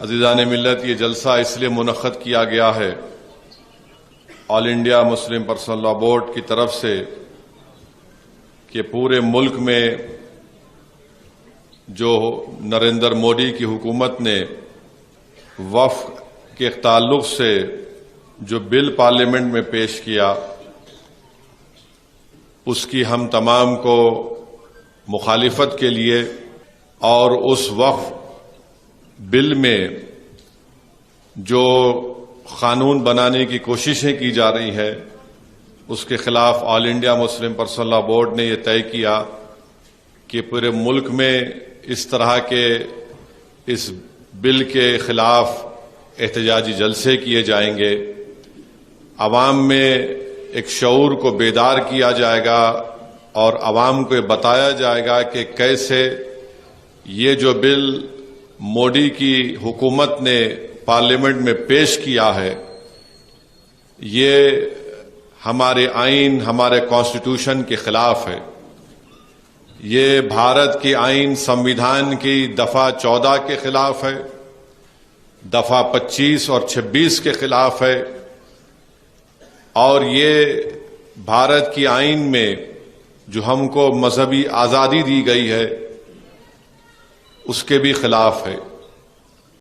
عزیزان ملت، یہ جلسہ اس لیے منعقد کیا گیا ہے All India Muslim Personal Law Board کی طرف سے کہ پورے ملک میں جو نریندر مودی کی حکومت نے وقف کے تعلق سے جو بل پارلیمنٹ میں پیش کیا، اس کی ہم تمام کو مخالفت کے لیے اور اس وقف بل میں جو قانون بنانے کی کوششیں کی جا رہی ہیں اس کے خلاف All India Muslim Personal Law Board نے یہ طے کیا کہ پورے ملک میں اس طرح کے اس بل کے خلاف احتجاجی جلسے کیے جائیں گے، عوام میں ایک شعور کو بیدار کیا جائے گا اور عوام کو یہ بتایا جائے گا کہ کیسے یہ جو بل مودی کی حکومت نے پارلیمنٹ میں پیش کیا ہے یہ ہمارے آئین، ہمارے کانسٹیٹیوشن کے خلاف ہے، یہ بھارت کی آئین سمویدھان کی دفعہ 14 کے خلاف ہے، دفعہ 25 اور 26 کے خلاف ہے، اور یہ بھارت کی آئین میں جو ہم کو مذہبی آزادی دی گئی ہے اس کے بھی خلاف ہے۔